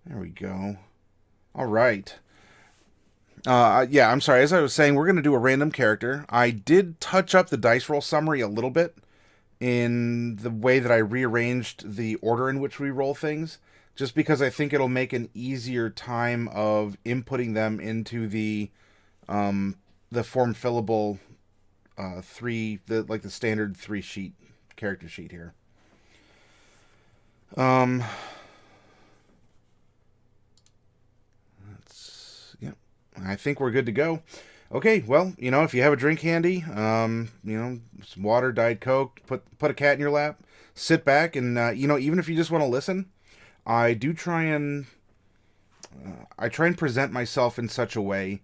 There we go. All right. Yeah, I'm sorry. As I was saying, we're going to do a random character. I did touch up the dice roll summary a little bit in the way that I rearranged the order in which we roll things, just because I think it'll make an easier time of inputting them into the form fillable the standard 3 sheet character sheet here. Um, yeah, I think we're good to go. Okay, well, if you have a drink handy, some water, Diet Coke, put a cat in your lap, sit back, and even if you just want to listen, I do try and present myself in such a way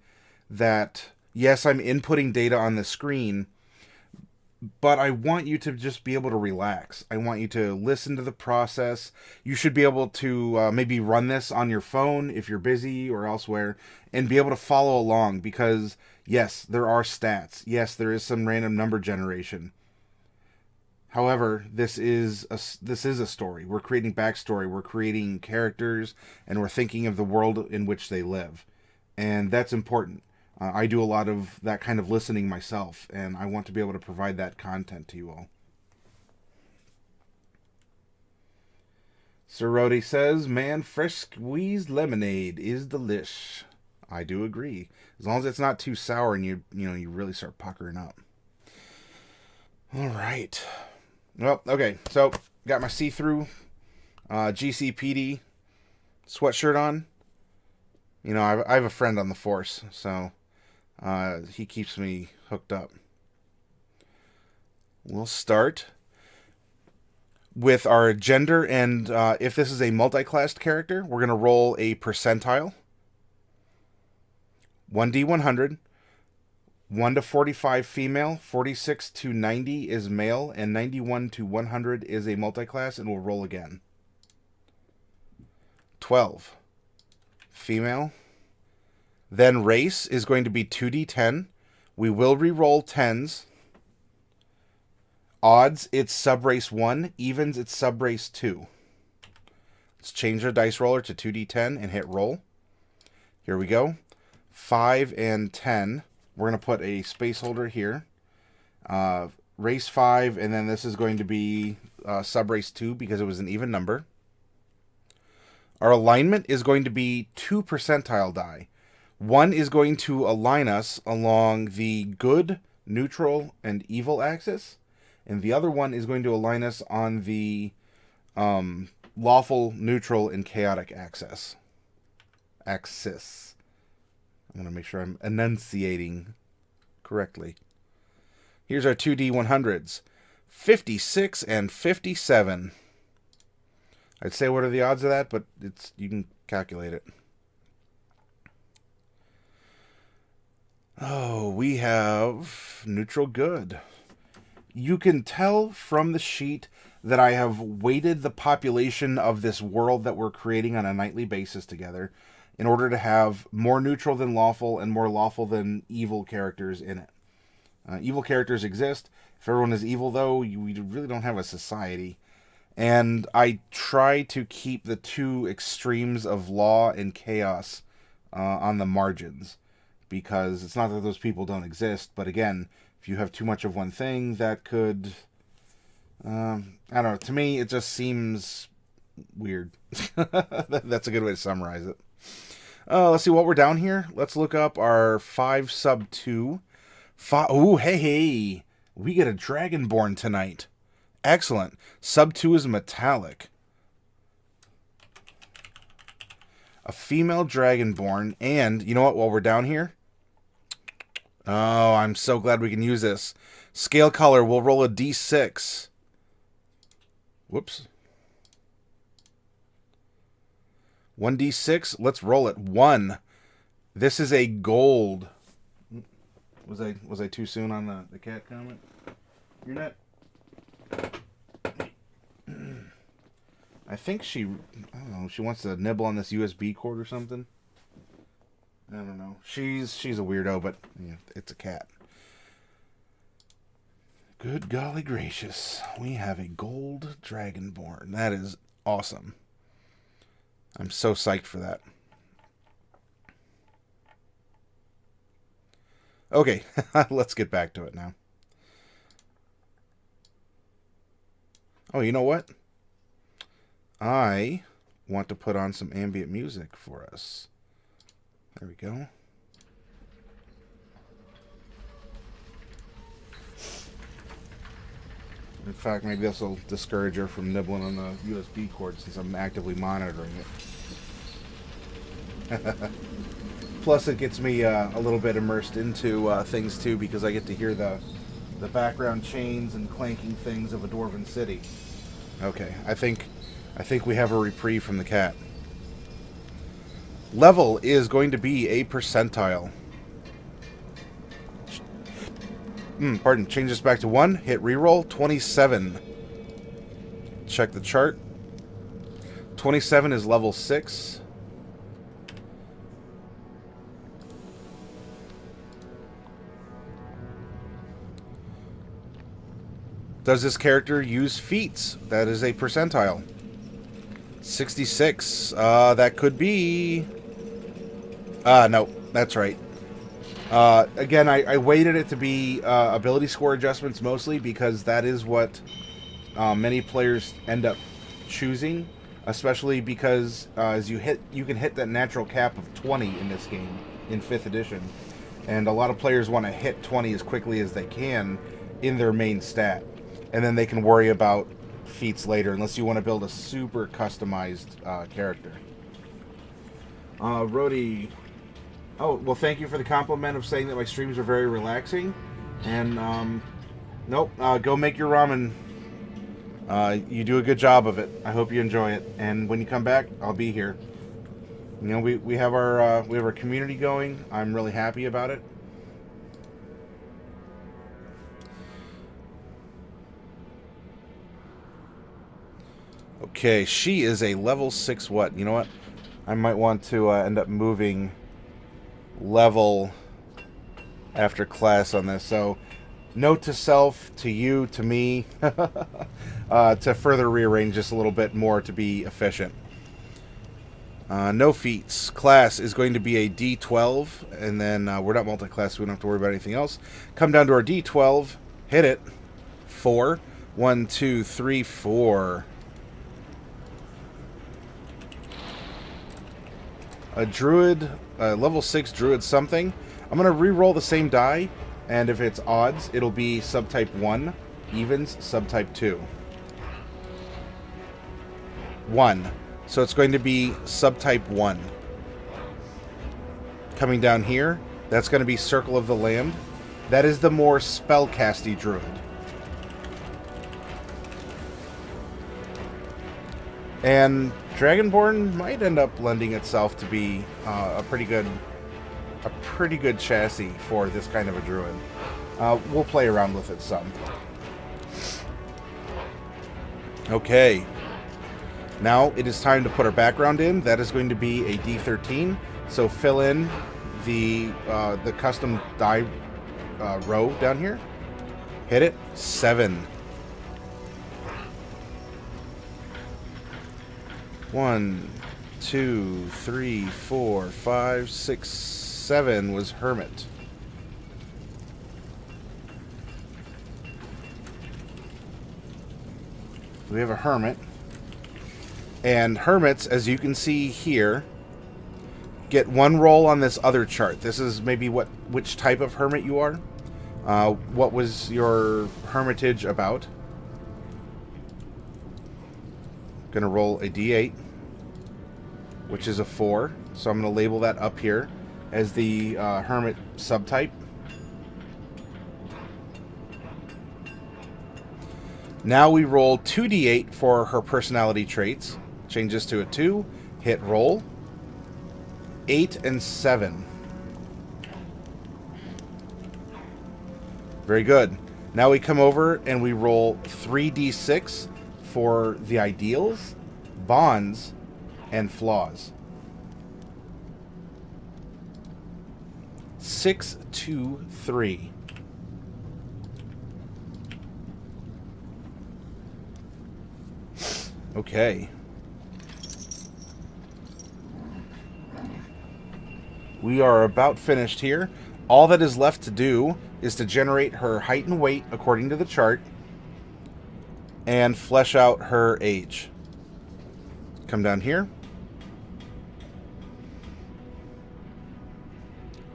that yes, I'm inputting data on the screen, but I want you to just be able to relax. I want you to listen to the process. You should be able to maybe run this on your phone if you're busy or elsewhere and be able to follow along because, yes, there are stats. Yes, there is some random number generation. However, this is a story. We're creating backstory. We're creating characters, and we're thinking of the world in which they live, and that's important. I do a lot of that kind of listening myself, and I want to be able to provide that content to you all. Sir Rody says, "Man, fresh squeezed lemonade is delish." I do agree, as long as it's not too sour and you really start puckering up. All right. Well, okay. So got my see-through GCPD sweatshirt on. I have a friend on the force, so he keeps me hooked up. We'll start with our gender, and if this is a multi-classed character, we're going to roll a percentile. 1d100. 1 to 45 female, 46 to 90 is male, and 91 to 100 is a multi-class, and we'll roll again. 12. Female. Then race is going to be 2d10. We will re-roll 10s. Odds, it's subrace 1. Evens, it's subrace 2. Let's change our dice roller to 2d10 and hit roll. Here we go. 5 and 10. We're going to put a space holder here. Race 5, and then this is going to be subrace 2 because it was an even number. Our alignment is going to be 2 percentile die. One is going to align us along the good, neutral, and evil axis, and the other one is going to align us on the lawful, neutral, and chaotic axis. I'm going to make sure I'm enunciating correctly. Here's our 2D100s. 56 and 57. I'd say what are the odds of that, but you can calculate it. Oh, we have neutral good. You can tell from the sheet that I have weighted the population of this world that we're creating on a nightly basis together in order to have more neutral than lawful and more lawful than evil characters in it. Evil characters exist. If everyone is evil, though, we really don't have a society. And I try to keep the two extremes of law and chaos on the margins. Because it's not that those people don't exist, but again, if you have too much of one thing, that could... I don't know. To me, it just seems weird. That's a good way to summarize it. Let's see what we're down here. Let's look up our 5 sub 2. Ooh, hey. We get a Dragonborn tonight. Excellent. Sub 2 is metallic. A female Dragonborn. And, you know what, while we're down here? Oh, I'm so glad we can use this. Scale color, we'll roll a d6. Whoops. 1d6, let's roll it. 1. This is a gold. Was I too soon on the cat comment? You're not... I think I don't know, she wants to nibble on this USB cord or something. I don't know. She's a weirdo, but yeah, it's a cat. Good golly gracious. We have a gold Dragonborn. That is awesome. I'm so psyched for that. Okay, let's get back to it now. Oh, you know what? I want to put on some ambient music for us. There we go. In fact, maybe this will discourage her from nibbling on the USB cord since I'm actively monitoring it. Plus, it gets me a little bit immersed into things too, because I get to hear the background chains and clanking things of a dwarven city. Okay, I think we have a reprieve from the cat. Level is going to be a percentile. Pardon, change this back to 1. Hit reroll. 27. Check the chart. 27 is level 6. Does this character use feats? That is a percentile. 66. That could be... no, that's right. Again, I weighted it to be ability score adjustments mostly because that is what many players end up choosing, especially because as you can hit that natural cap of 20 in this game in 5th edition, and a lot of players want to hit 20 as quickly as they can in their main stat, and then they can worry about feats later unless you want to build a super customized character. Rhodey... Oh, well, thank you for the compliment of saying that my streams are very relaxing. And, nope, go make your ramen. You do a good job of it. I hope you enjoy it. And when you come back, I'll be here. You know, we have our community going. I'm really happy about it. Okay, she is a level 6 what? You know what? I might want to end up moving level after class on this. So note to self, to you, to me, to further rearrange this a little bit more to be efficient. No feats. Class is going to be a D12, and then we're not multi-class, so we don't have to worry about anything else. Come down to our D12, hit it. 4. 1, 2, 3, 4. A druid, level 6 druid something. I'm going to re-roll the same die, and if it's odds, it'll be subtype 1, evens, subtype 2. 1. So it's going to be subtype 1. Coming down here, that's going to be Circle of the Land. That is the more spellcasty druid. And Dragonborn might end up lending itself to be a pretty good chassis for this kind of a druid. We'll play around with it some. Okay. Now it is time to put our background in. That is going to be a D13. So fill in the custom die row down here. Hit it. 7. 1, 2, 3, 4, 5, 6, 7 was Hermit. We have a Hermit. And Hermits, as you can see here, get 1 roll on this other chart. This is maybe which type of Hermit you are. What was your Hermitage about? Gonna roll a D8, which is a 4. So I'm gonna label that up here as the Hermit subtype. Now we roll 2d8 for her personality traits. Change this to a 2. Hit roll. 8 and 7. Very good. Now we come over and we roll 3d6 for the ideals, bonds, and flaws. 6, 2, 3. Okay. We are about finished here. All that is left to do is to generate her height and weight according to the chart and flesh out her age. Come down here.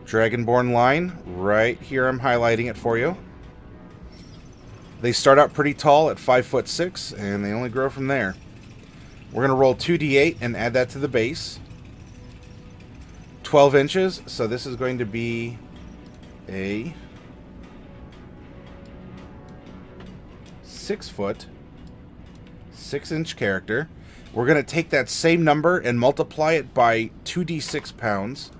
Dragonborn line, right here. I'm highlighting it for you. They start out pretty tall at 5'6", and they only grow from there. We're going to roll 2d8 and add that to the base. 12 inches, so this is going to be a 6 foot, 6-inch character. We're going to take that same number and multiply it by 2d6 pounds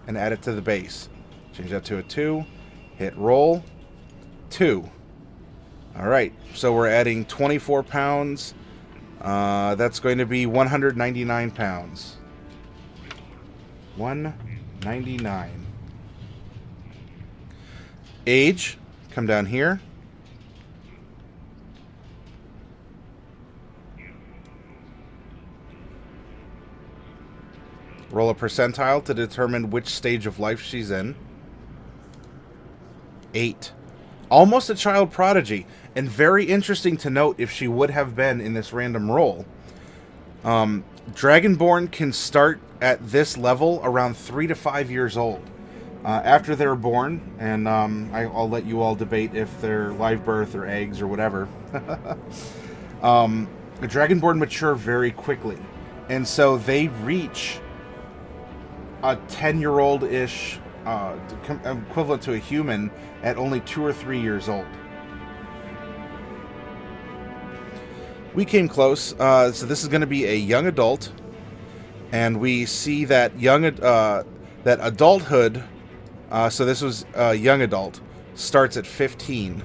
and add it to the base. Change that to a 2. Hit roll. 2. Alright, so we're adding 24 pounds. That's going to be 199 pounds. 199. Age, come down here. Roll a percentile to determine which stage of life she's in. 8. Almost a child prodigy, and very interesting to note if she would have been in this random roll. Dragonborn can start at this level around 3 to 5 years old. After they're born, and I'll let you all debate if they're live birth or eggs or whatever. The Dragonborn mature very quickly, and so they reach a 10-year-old-ish equivalent to a human at only 2 or 3 years old. We came close, so this is going to be a young adult, and we see that that adulthood. So this was a young adult, starts at 15.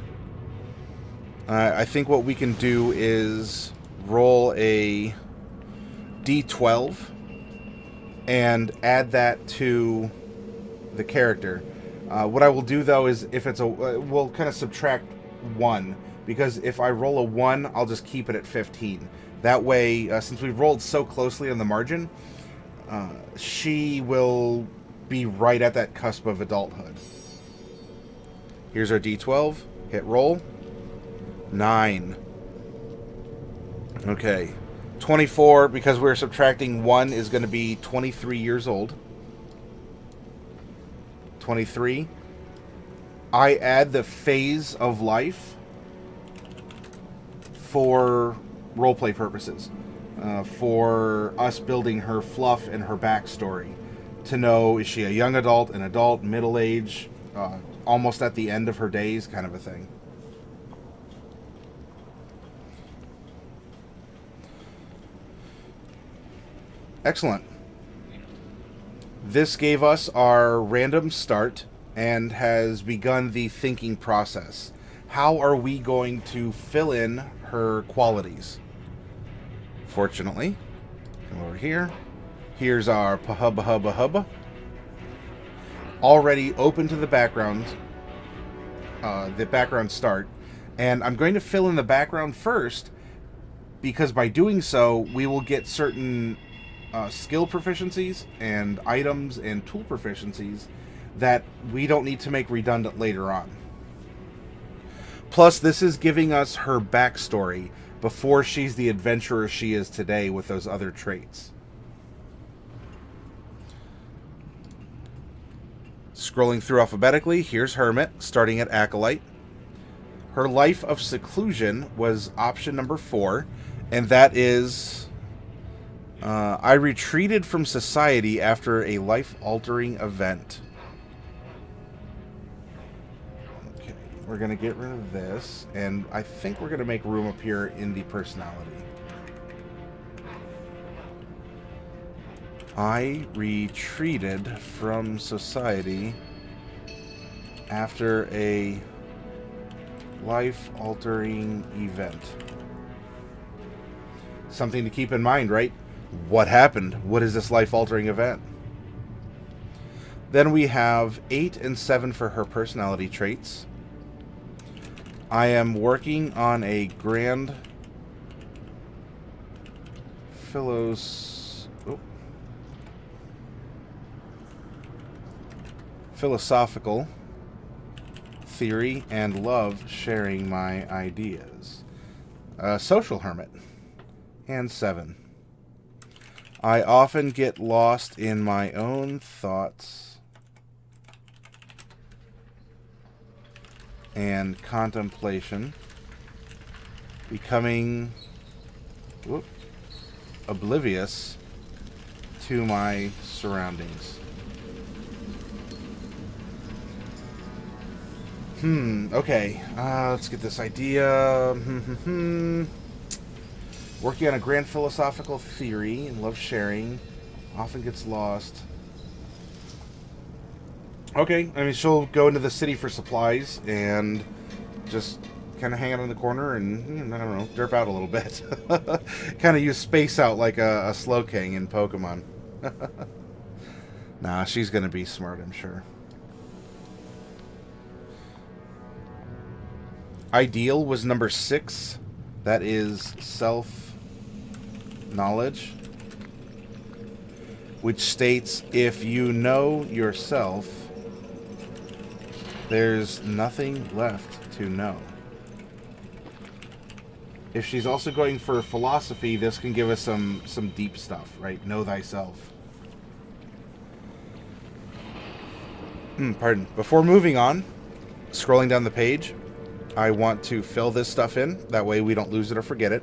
I think what we can do is roll a d12 and add that to the character. What I will do, though, is if it's we'll kind of subtract 1, because if I roll a 1, I'll just keep it at 15. That way, since we've rolled so closely on the margin, she will be right at that cusp of adulthood. Here's our d12. Hit roll. 9. Okay. 24, because we're subtracting 1, is going to be 23 years old. 23. I add the phase of life for roleplay purposes. For us building her fluff and her backstory. To know, is she a young adult, an adult, middle age, almost at the end of her days, kind of a thing. Excellent. This gave us our random start and has begun the thinking process. How are we going to fill in her qualities? Fortunately, come over here. Here's our pahubba hubba hubba. Already open to the background start. And I'm going to fill in the background first, because by doing so, we will get certain skill proficiencies and items and tool proficiencies that we don't need to make redundant later on. Plus, this is giving us her backstory before she's the adventurer she is today with those other traits. Scrolling through alphabetically, here's Hermit, starting at Acolyte. Her life of seclusion was option number 4, and that is... I retreated from society after a life-altering event. Okay, we're going to get rid of this, and I think we're going to make room up here in the personality. I retreated from society after a life-altering event. Something to keep in mind, right? What happened? What is this life-altering event? Then we have 8 and 7 for her personality traits. I am working on a grand philos... Oh. philosophical theory, and love sharing my ideas. Social hermit. And 7. I often get lost in my own thoughts and contemplation, becoming oblivious to my surroundings. Okay. Let's get this idea. Working on a grand philosophical theory and love sharing. Often gets lost. Okay. I mean, she'll go into the city for supplies and just kind of hang out in the corner and, I don't know, derp out a little bit. Kind of use space out like a Slowking in Pokemon. Nah, she's going to be smart, I'm sure. Ideal was number 6. That is self-knowledge, which states, if you know yourself, there's nothing left to know. If she's also going for philosophy, this can give us some deep stuff, right? Know thyself. Pardon. Before moving on, scrolling down the page, I want to fill this stuff in. That way we don't lose it or forget it.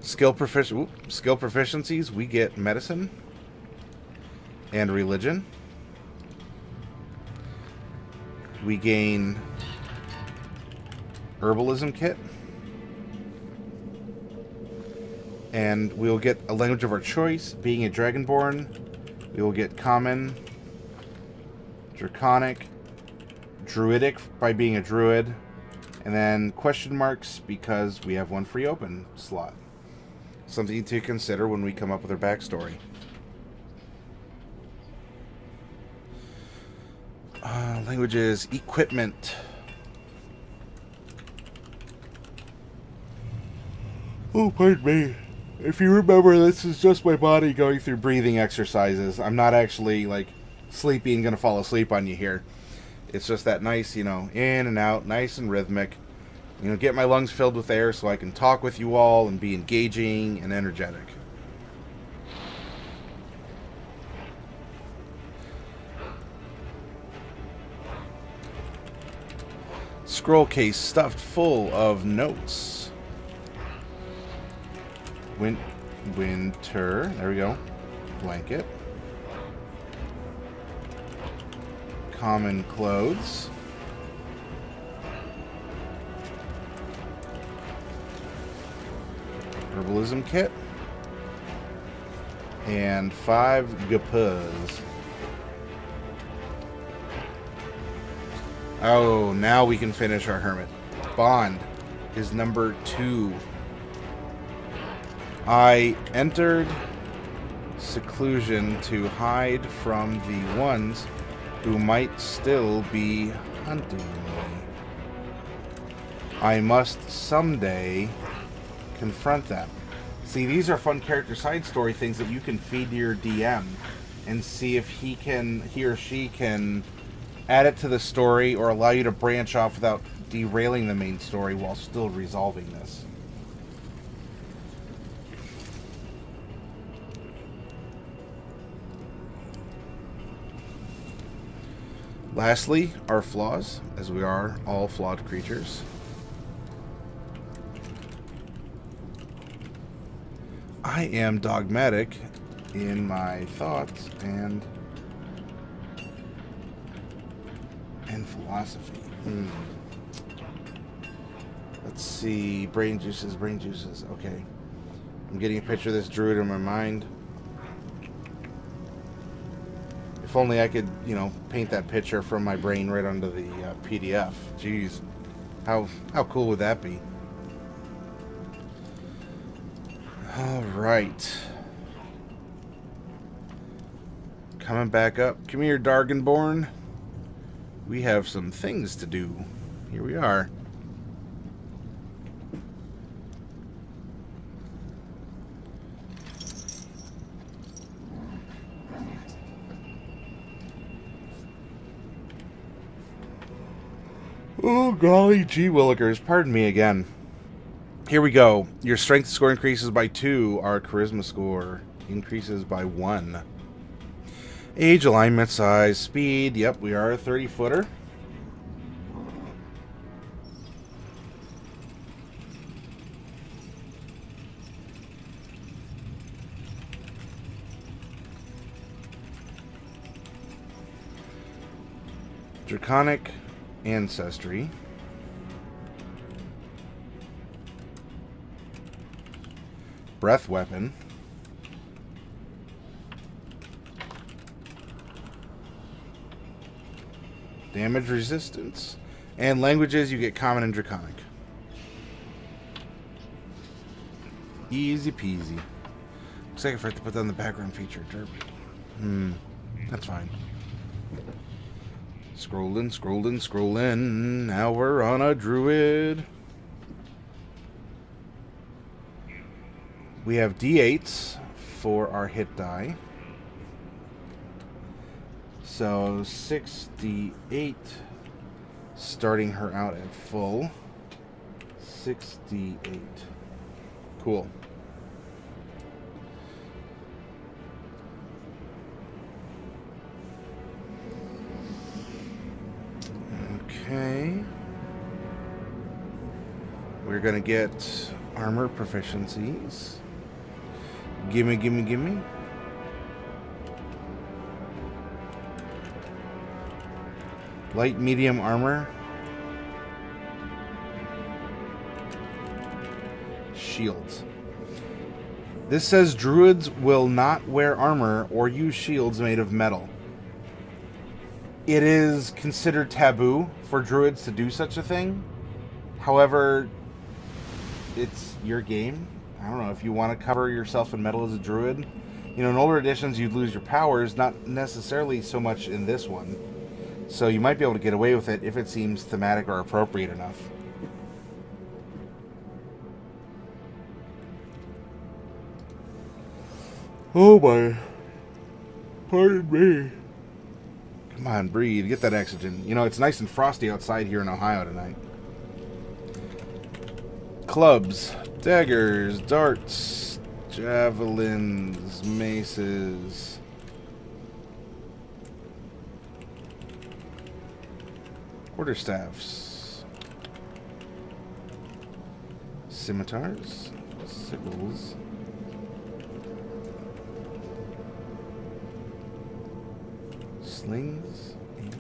Skill proficiencies, we get medicine and religion. We gain herbalism kit. And we'll get a language of our choice. Being a Dragonborn, we will get common, draconic, druidic by being a druid, and then question marks because we have one free open slot. Something to consider when we come up with our backstory. Languages, equipment. Oh, pardon me. If you remember, this is just my body going through breathing exercises. I'm not actually, like, sleepy and going to fall asleep on you here. It's just that nice, in and out, nice and rhythmic. Get my lungs filled with air so I can talk with you all and be engaging and energetic. Scroll case stuffed full of notes. Winter. There we go. Blanket. Common clothes. Herbalism kit. And 5 gapuz. Oh, now we can finish our hermit. Bond is number 2. I entered seclusion to hide from the ones who might still be hunting me. I must someday confront them. See, these are fun character side story things that you can feed to your DM and see if he or she can add it to the story or allow you to branch off without derailing the main story while still resolving this. Lastly, our flaws, as we are all flawed creatures. I am dogmatic in my thoughts and philosophy. Let's see. Brain juices. Okay. I'm getting a picture of this druid in my mind. If only I could, paint that picture from my brain right onto the PDF. Jeez. How cool would that be? All right. Coming back up. Come here, Dragonborn. We have some things to do. Here we are. Oh, golly gee willikers. Pardon me again. Here we go. Your strength score increases by 2. Our charisma score increases by 1. Age, alignment, size, speed. Yep, we are a 30-footer. Draconic ancestry. Breath weapon. Damage resistance. And languages, you get common and draconic. Easy peasy. Looks like I forgot to put down the background feature. Derp. That's fine. Scrolling, scrolling, scrolling. Now we're on a druid. We have D8s for our hit die. So 6d8, starting her out at full. 6d8. Cool. Okay. We're going to get armor proficiencies. Gimme, gimme, gimme. Light, medium armor. Shields. This says druids will not wear armor or use shields made of metal. It is considered taboo for druids to do such a thing. However, it's your game. I don't know, if you want to cover yourself in metal as a druid. You know, in older editions, you'd lose your powers, not necessarily so much in this one. So you might be able to get away with it if it seems thematic or appropriate enough. Oh my. Pardon me. Come on, breathe. Get that oxygen. You know, it's nice and frosty outside here in Ohio tonight. Clubs, daggers, darts, javelins, maces. Quarterstaffs, scimitars, sickles, slings, and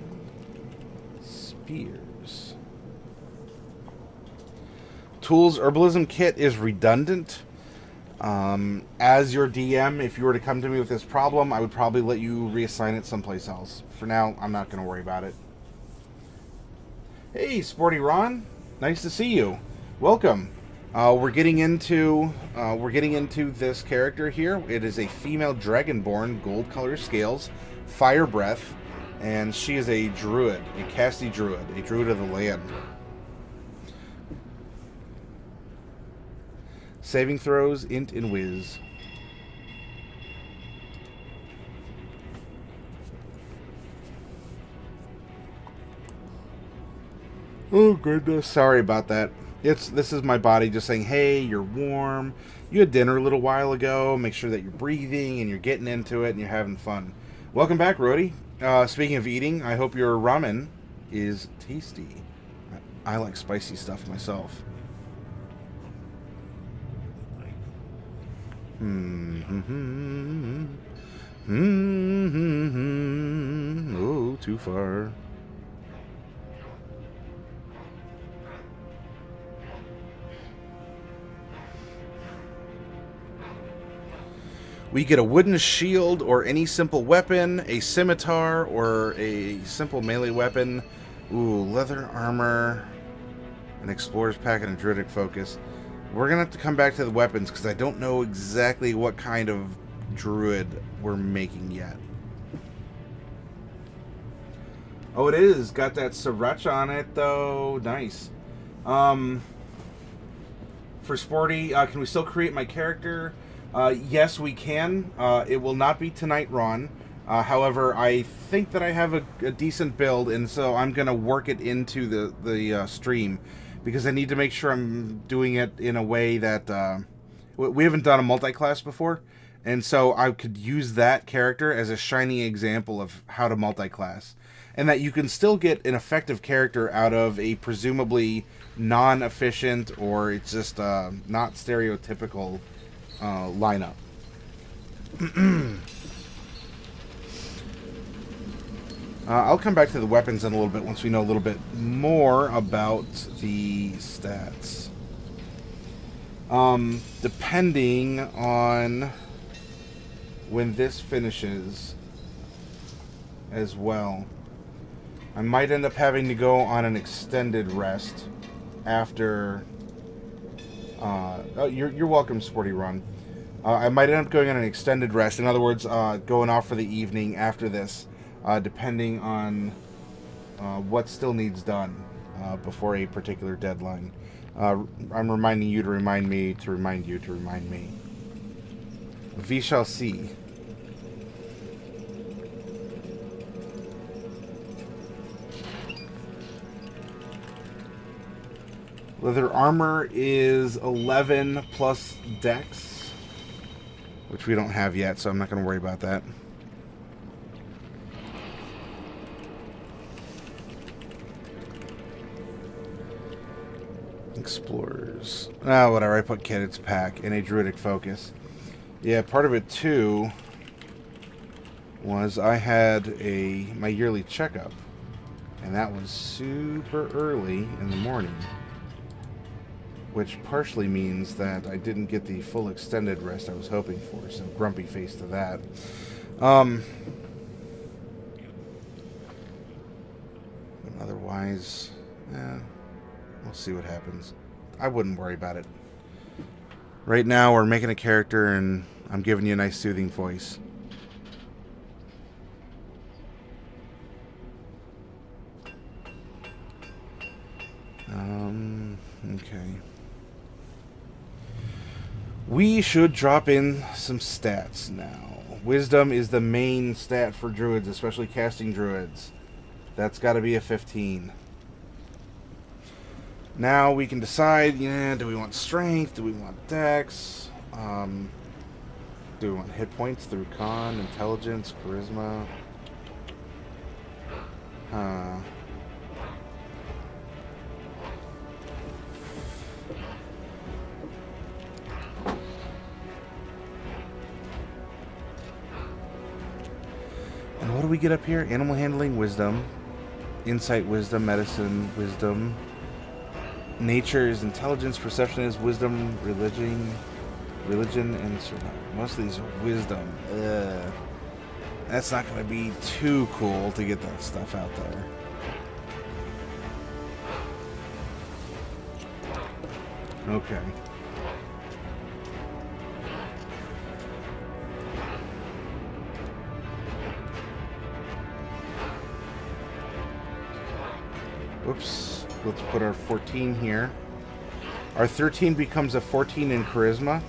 spears. Tools herbalism kit is redundant. As your DM, if you were to come to me with this problem, I would probably let you reassign it someplace else. For now, I'm not going to worry about it. Hey, Sporty Ron, nice to see you. Welcome. We're getting into this character here. It is a female Dragonborn, gold color scales, fire breath, and she is a druid, a casty druid, a druid of the land. Saving throws, int and whiz. Oh goodness, sorry about that. This is my body just saying, hey, you're warm. You had dinner a little while ago. Make sure that you're breathing and you're getting into it and you're having fun. Welcome back, Rody. Speaking of eating, I hope your ramen is tasty. I like spicy stuff myself. Oh, too far. We get a wooden shield or any simple weapon, a scimitar or a simple melee weapon. Ooh, leather armor, an explorer's pack, and a druidic focus. We're going to have to come back to the weapons because I don't know exactly what kind of druid we're making yet. Oh, it is. Got that sriracha on it, though. Nice. For Sporty, can we still create my character? Yes, we can. It will not be tonight, Ron. However, I think that I have a decent build, and so I'm going to work it into the stream, because I need to make sure I'm doing it in a way that we haven't done a multi-class before, and so I could use that character as a shining example of how to multi-class, and that you can still get an effective character out of a presumably non-efficient, or it's just not stereotypical lineup. I'll come back to the weapons in a little bit once we know a little bit more about the stats. Depending on when this finishes as well, I might end up having to go on an extended rest after... oh, you're welcome, Sporty Run. I might end up going on an extended rest. In other words, going off for the evening after this. Depending on what still needs done before a particular deadline. I'm reminding you to remind me to remind you to remind me. We shall see. Leather armor is 11 plus dex, which we don't have yet, so I'm not going to worry about that. Explorers. Ah, whatever. I put candidates pack and a druidic focus. Yeah, part of it too was I had my yearly checkup, and that was super early in the morning, which partially means that I didn't get the full extended rest I was hoping for. So grumpy face to that. Otherwise, yeah. We'll see what happens. I wouldn't worry about it. Right now, we're making a character, and I'm giving you a nice soothing voice. Okay. We should drop in some stats now. Wisdom is the main stat for druids, especially casting druids. That's got to be a 15. Now we can decide, do we want strength? Do we want dex? Do we want hit points through con, intelligence, charisma? And what do we get up here? Animal handling, wisdom. Insight, wisdom. Medicine, wisdom. Nature is intelligence, perception is wisdom, religion, and survival. Most of these are wisdom. That's not going to be too cool to get that stuff out there. Okay. Whoops. Let's put our 14 here. Our 13 becomes a 14 in charisma.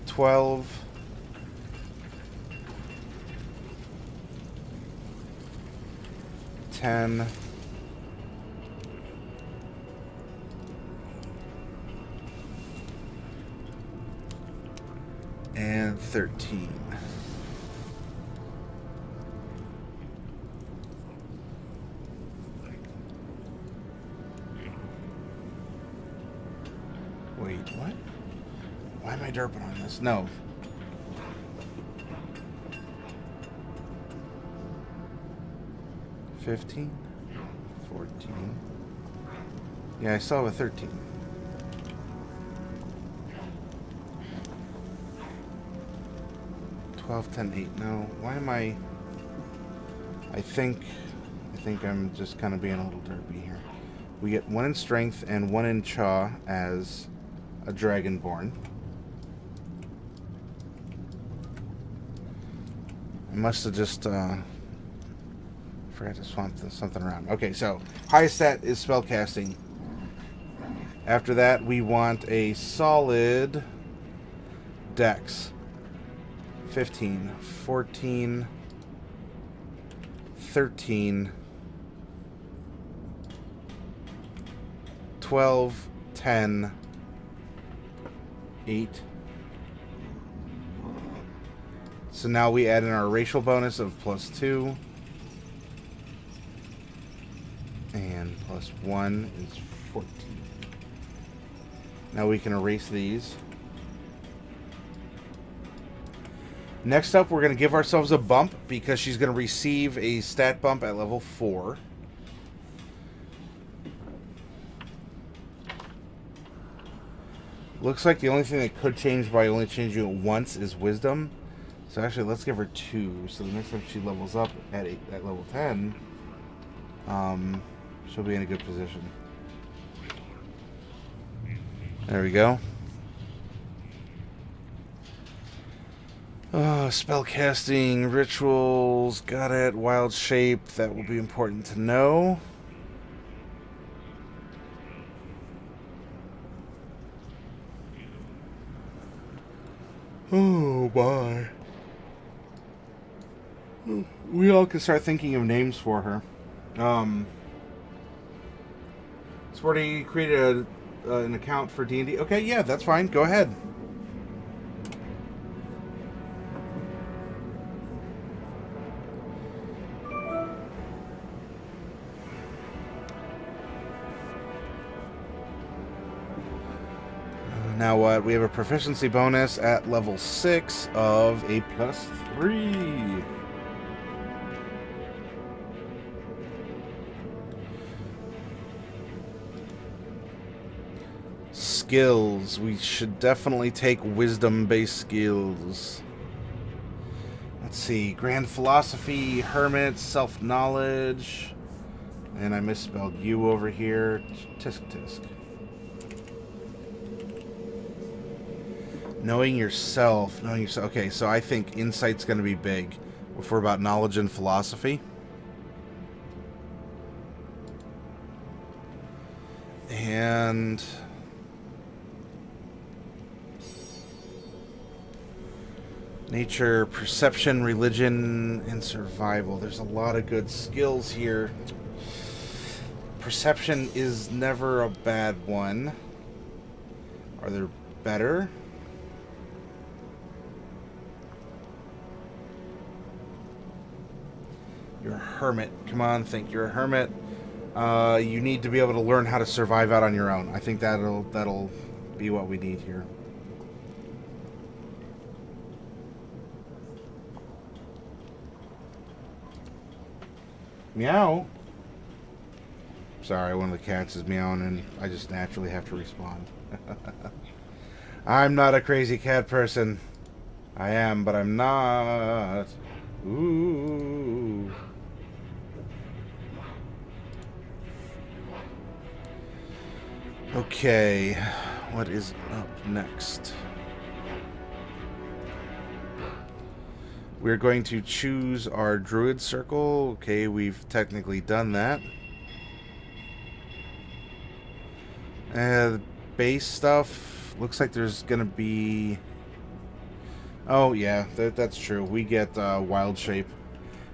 $12. $10. And 13. Wait, what? Why am I derping on this? No. $15? $14? Yeah, I saw a 13. 12, 10, 8. No, why am I think I'm just kind of being a little derpy here. We get 1 in strength and 1 in chaw as a dragonborn. I must have just forgot to swap something around. Okay, so highest stat is spellcasting. After that, we want a solid dex. 15, 14, 13, 12, 10, 8. So now we add in our racial bonus of +2. And +1 is 14. Now we can erase these. Next up, we're going to give ourselves a bump because she's going to receive a stat bump at level 4. Looks like the only thing that could change by only changing it once is wisdom. So actually, let's give her 2. So the next time she levels up at level 10, she'll be in a good position. There we go. Spell casting, rituals, got it. Wild shape, that will be important to know. Oh my. We all can start thinking of names for her. Sporty created an account for D&D. Okay, yeah, that's fine. Go ahead. Now what? We have a proficiency bonus at level 6 of a +3. Skills. We should definitely take wisdom-based skills. Let's see. Grand philosophy, hermit, self-knowledge. And I misspelled you over here. Tisk tisk. Knowing yourself. Okay, so I think insight's going to be big. If we're about knowledge and philosophy. And nature, perception, religion, and survival. There's a lot of good skills here. Perception is never a bad one. Are there better? You're a hermit. Come on, think. You're a hermit. You need to be able to learn how to survive out on your own. I think that'll be what we need here. Meow. Sorry, one of the cats is meowing and I just naturally have to respond. I'm not a crazy cat person. I am, but I'm not. Ooh. Okay, what is up next? We're going to choose our Druid Circle. Okay, we've technically done that. The base stuff, looks like there's going to be... Oh, yeah, that's true. We get wild shape.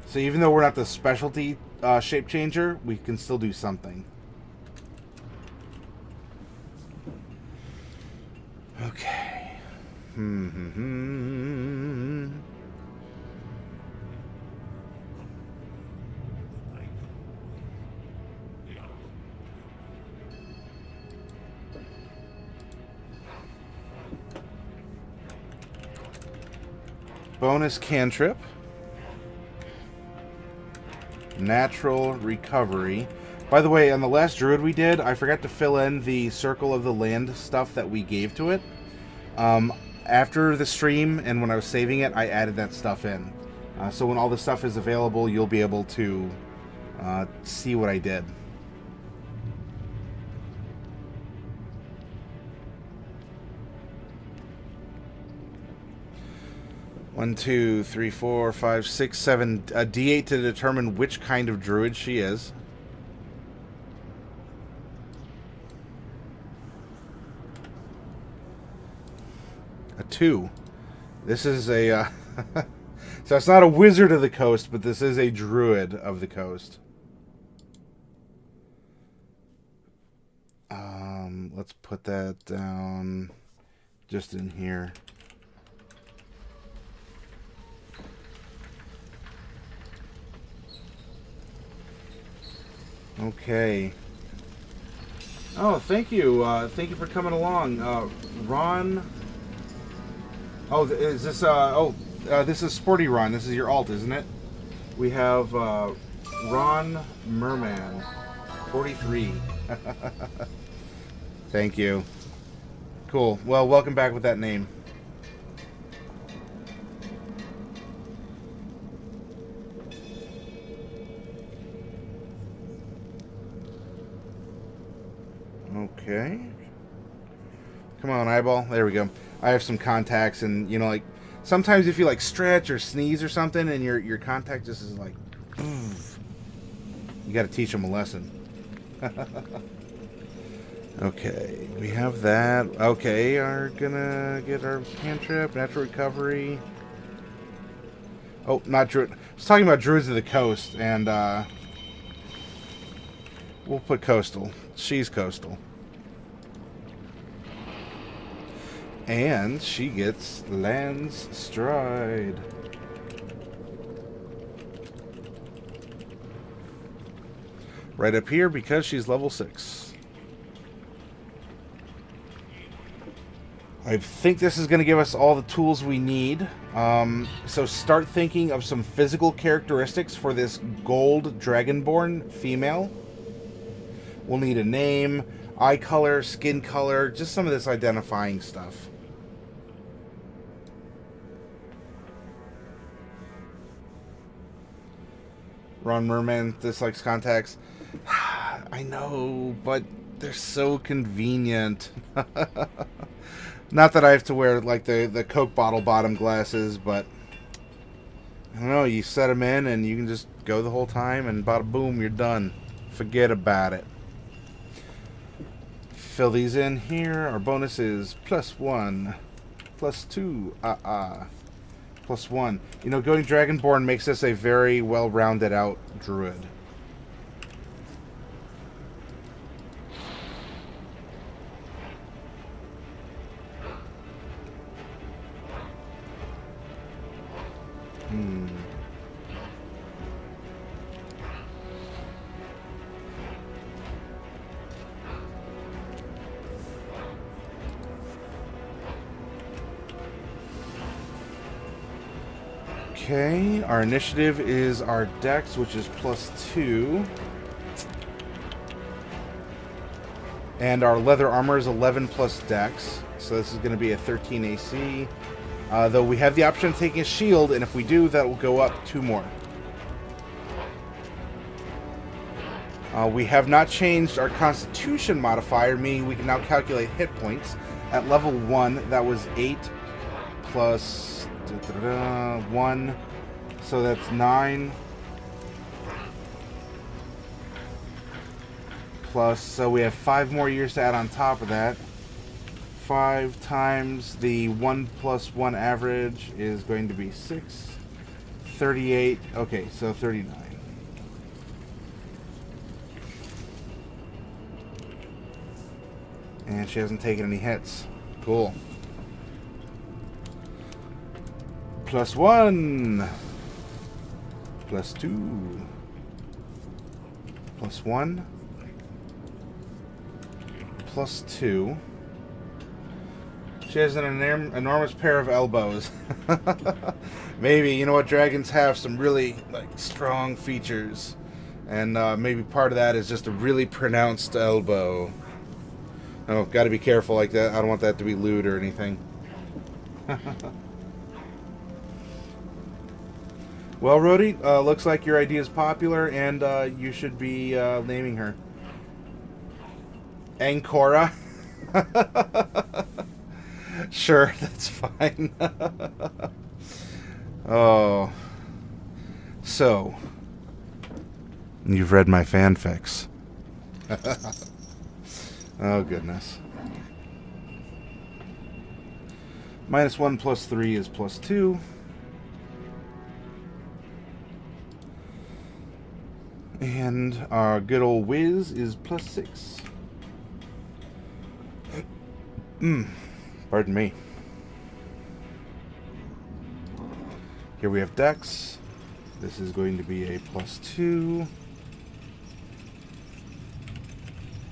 So even though we're not the specialty shape changer, we can still do something. Okay. Bonus cantrip. Natural recovery. By the way, on the last druid we did, I forgot to fill in the circle of the land stuff that we gave to it. After the stream and when I was saving it, I added that stuff in. So when all the stuff is available, you'll be able to see what I did. One, two, three, four, five, six, seven. A D8 to determine which kind of druid she is. A 2. This is a... so it's not a wizard of the coast, but this is a druid of the coast. Let's put that down just in here. Okay. Oh, thank you. Thank you for coming along. Ron. Oh, is this, this is Sporty Ron. This is your alt, isn't it? We have, Ron Merman. 43. Thank you. Cool. Well, welcome back with that name. Okay. Come on, eyeball. There we go. I have some contacts, and, you know, like, sometimes if you, like, stretch or sneeze or something, and your contact just is like, you got to teach them a lesson. Okay, we have that. Okay, are gonna get our cantrip, natural recovery. Oh, not druid. I was talking about druids of the coast, and we'll put coastal. She's coastal. And she gets Land's Stride. Right up here because she's level 6. I think this is going to give us all the tools we need. So start thinking of some physical characteristics for this gold Dragonborn female. We'll need a name, eye color, skin color, just some of this identifying stuff. Ron Merman dislikes contacts. I know, but they're so convenient. Not that I have to wear, like, the Coke bottle bottom glasses, but I don't know, you set them in and you can just go the whole time and bada boom, you're done. Forget about it. Fill these in here. Our bonus is +1, +2, +1. You know, going Dragonborn makes this a very well-rounded out druid. Okay, our initiative is our dex, which is +2. And our leather armor is 11 plus dex. So this is going to be a 13 AC. Though we have the option of taking a shield, and if we do, that will go up 2 more. We have not changed our constitution modifier, meaning we can now calculate hit points. At level 1, that was 8 plus 1, so that's 9. Plus, so we have 5 more years to add on top of that. 5 times the 1 + 1 average is going to be 6. 38. Okay, so 39. And she hasn't taken any hits. Cool. +1. +2. +1. +2. She has an enormous pair of elbows. Maybe, you know what, dragons have some really, like, strong features. And maybe part of that is just a really pronounced elbow. Oh, gotta be careful like that. I don't want that to be lewd or anything. Well, Rhodey, looks like your idea is popular, and you should be naming her. Angko-rra. Sure, that's fine. Oh. So, you've read my fanfics. Oh, goodness. -1 plus 3 is +2. And our good old whiz is +6. Pardon me. Here we have Dex. This is going to be a +2.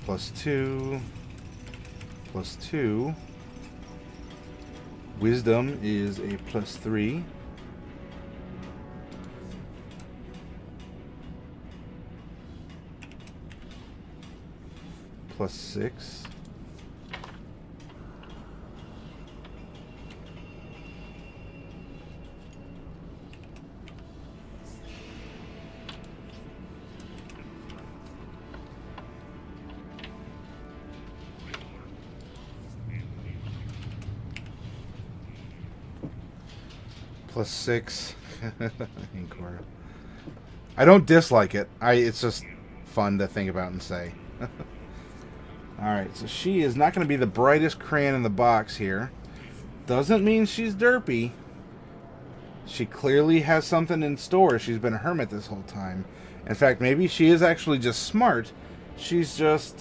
+2. +2. Wisdom is a +3. +6. +6. Angko-rra. I don't dislike it. It's just fun to think about and say. Alright, so she is not going to be the brightest crayon in the box here. Doesn't mean she's derpy. She clearly has something in store. She's been a hermit this whole time. In fact, maybe she is actually just smart. She's just,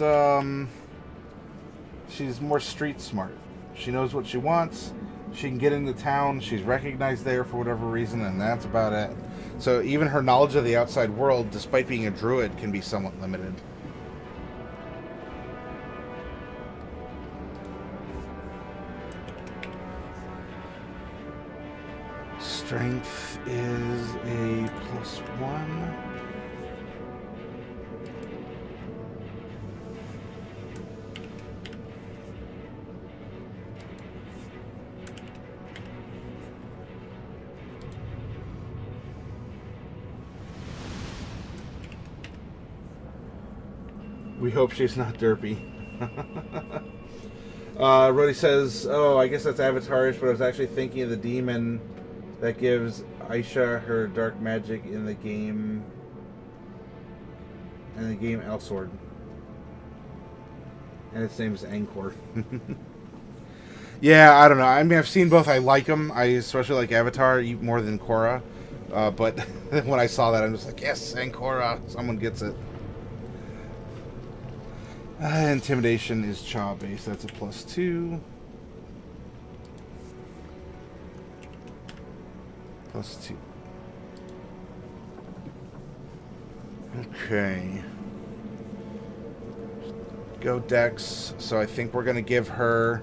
she's more street smart. She knows what she wants. She can get into town. She's recognized there for whatever reason, and that's about it. So even her knowledge of the outside world, despite being a druid, can be somewhat limited. Strength is a +1. We hope she's not derpy. Rody says, oh, I guess that's avatarish, but I was actually thinking of the demon that gives Aisha her dark magic in the game. Elsword. And its name is Angko-rra. Yeah, I don't know. I mean, I've seen both. I like them. I especially like Avatar more than Korra. But when I saw that, I'm just like, yes, Angko-rra. Someone gets it. Intimidation is Cha based. That's a +2. +2. Okay. Go Dex. So I think we're going to give her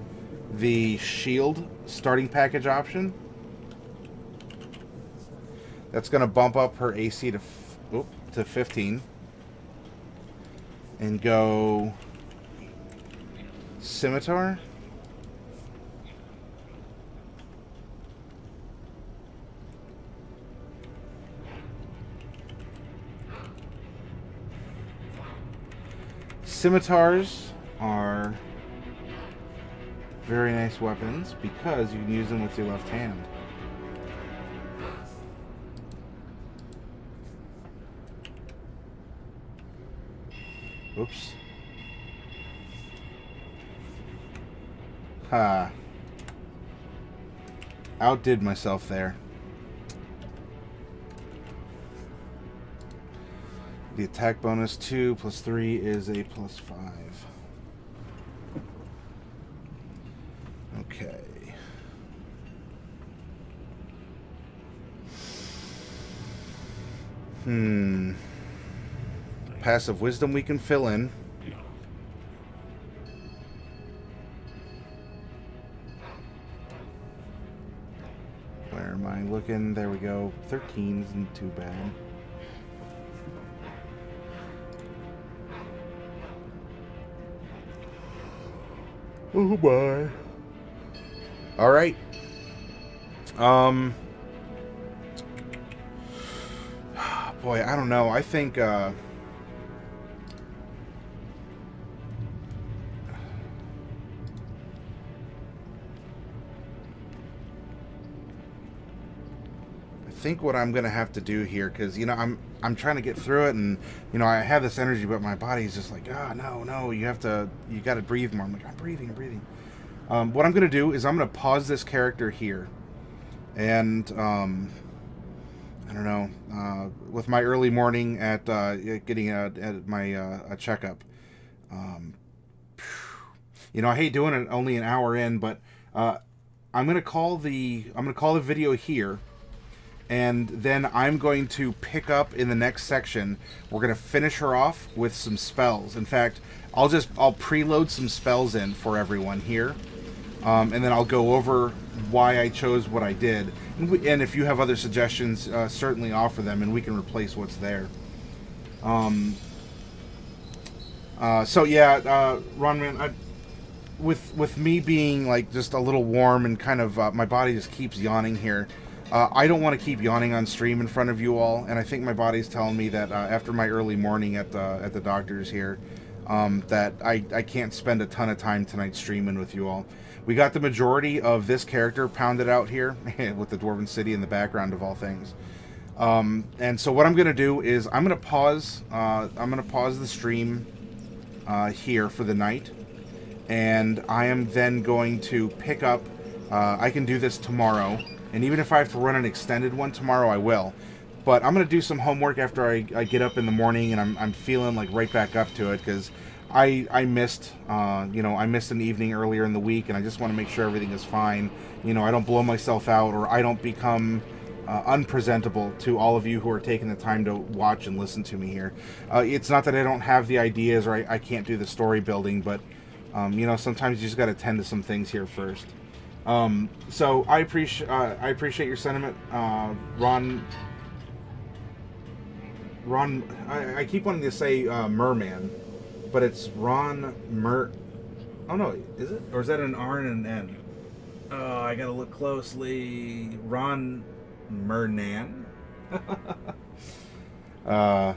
the shield starting package option. That's going to bump up her AC to 15. And go Scimitar. Scimitars are very nice weapons because you can use them with your left hand. Oops. Ha. Outdid myself there. The attack bonus 2 plus 3 is a +5. Okay. Passive wisdom we can fill in. Where am I looking? There we go. 13 isn't too bad. Oh my. All right. Boy, I don't know. I think what I'm gonna have to do here, because I'm trying to get through it, and I have this energy, but my body's just like, no, you got to breathe more. I'm like, I'm breathing. What I'm going to do is I'm going to pause this character here. And, I don't know, with my early morning at getting at my a checkup. Um, I hate doing it only an hour in, but I'm going to call the video here. And then I'm going to pick up in the next section. We're going to finish her off with some spells. In fact, I'll preload some spells in for everyone here. And then I'll go over why I chose what I did. And if you have other suggestions, certainly offer them, and we can replace what's there. Ronman, with me being like just a little warm and kind of my body just keeps yawning here. I don't want to keep yawning on stream in front of you all, and I think my body's telling me that after my early morning at the doctor's here, that I can't spend a ton of time tonight streaming with you all. We got the majority of this character pounded out here with the Dwarven City in the background of all things. And so what I'm going to do is I'm going to pause the stream here for the night, and I am then going to pick up. I can do this tomorrow, and even if I have to run an extended one tomorrow, I will. But I'm going to do some homework after I get up in the morning, and I'm feeling like right back up to it, because I missed I missed an evening earlier in the week, and I just want to make sure everything is fine. I don't blow myself out, or I don't become unpresentable to all of you who are taking the time to watch and listen to me here. It's not that I don't have the ideas, or I can't do the story building, but sometimes you just got to tend to some things here first. So I appreciate your sentiment, Ron. I keep wanting to say Merman, but it's Ron Mer. Oh no, is it? Or is that an R and an N? Oh, I gotta look closely. Ron Mernan. But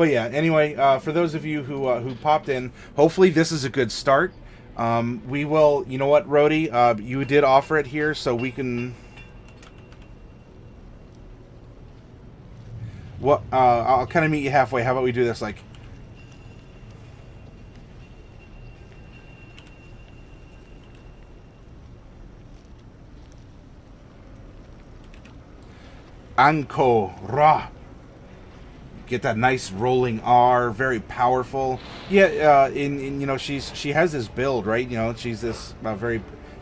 yeah. Anyway, for those of you who popped in, hopefully this is a good start. We will. You know what, Rhodey? You did offer it here, so we can. What? I'll kind of meet you halfway. How about we do this, like... Angko-rra. Get that nice rolling R, very powerful. Yeah, she has this build, right? She's this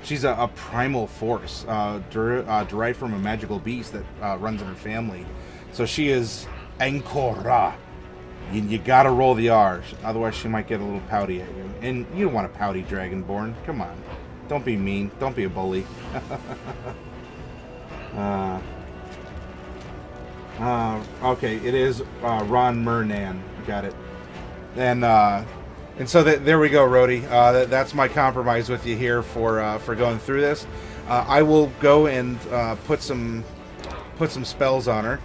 she's a primal force, derived from a magical beast that runs in her family. So she is Angko-rra. You gotta roll the R, otherwise she might get a little pouty at you. And you don't want a pouty Dragonborn. Come on. Don't be mean. Don't be a bully. Okay, it is Ron Mernan. Got it. And so there we go, Rhodey. That's my compromise with you here for going through this. I will go and put some spells on her.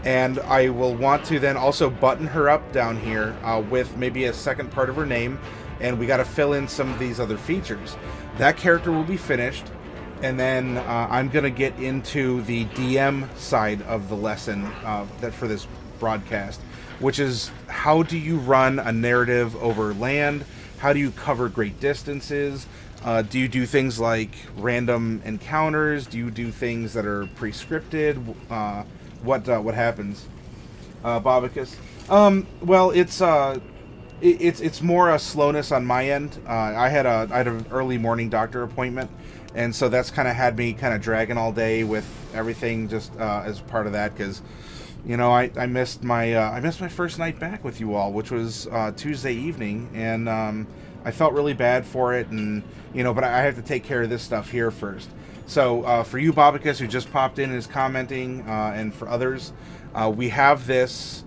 And I will want to then also button her up down here with maybe a second part of her name, and we got to fill in some of these other features. That character will be finished, and then I'm going to get into the DM side of the lesson that for this broadcast, which is how do you run a narrative over land? How do you cover great distances? Do you do things like random encounters? Do you do things that are pre-scripted? What happens, Bobicus? Well, it's more a slowness on my end. I had an early morning doctor appointment, and so that's kind of had me kind of dragging all day with everything just as part of that, because I missed my first night back with you all, which was Tuesday evening, and I felt really bad for it, and but I have to take care of this stuff here first. So for you, Bobicus, who just popped in and is commenting, and for others, we have this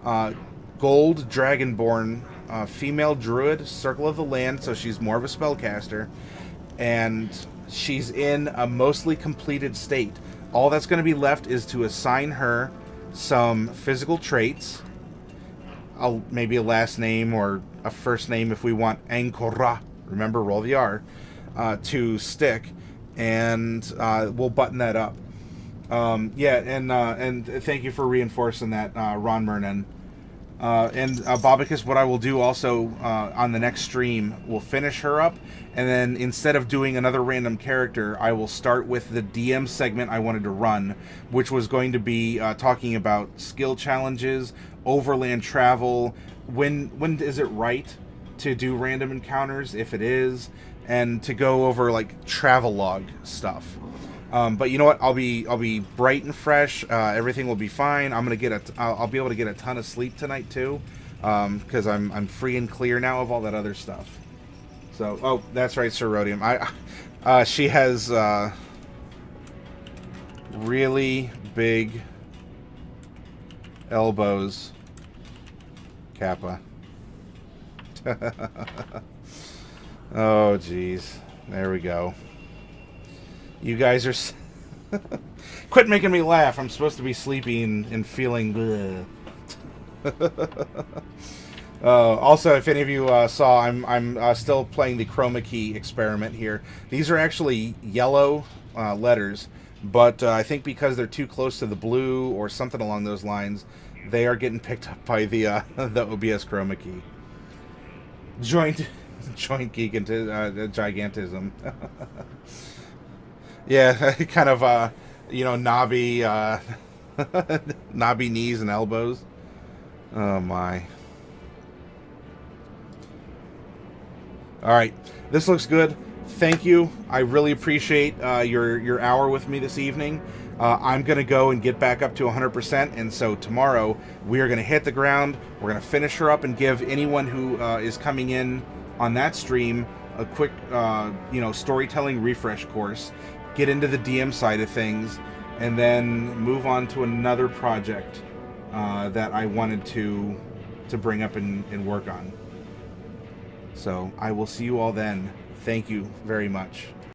gold Dragonborn female druid, Circle of the Land, so she's more of a spellcaster, and she's in a mostly completed state. All that's going to be left is to assign her some physical traits, maybe a last name or a first name if we want Angko-rra, remember, roll the R, to stick, and we'll button that up. And thank you for reinforcing that, Ron Mernan. And Bobicus, what I will do also on the next stream, we'll finish her up, and then instead of doing another random character, I will start with the DM segment I wanted to run, which was going to be talking about skill challenges, overland travel, when is it right to do random encounters, if it is, and to go over like travel log stuff. But you know what? I'll be bright and fresh. Everything will be fine. I'll be able to get a ton of sleep tonight too, because I'm free and clear now of all that other stuff. So, oh, that's right, Sir Rhodium. She has really big elbows, Kappa. Oh, jeez. There we go. You guys are... Quit making me laugh. I'm supposed to be sleeping and feeling... Also, if any of you saw, I'm still playing the chroma key experiment here. These are actually yellow letters, but I think because they're too close to the blue or something along those lines, they are getting picked up by the OBS chroma key. Joint geek into gigantism. Yeah, kind of knobby knobby knees and elbows. Oh my. All right, this looks good. Thank you. I really appreciate your hour with me this evening. I'm going to go and get back up to 100%, and so tomorrow we are going to hit the ground. We're going to finish her up and give anyone who is coming in on that stream a quick, storytelling refresh course, get into the DM side of things, and then move on to another project that I wanted to bring up and work on. So I will see you all then. Thank you very much.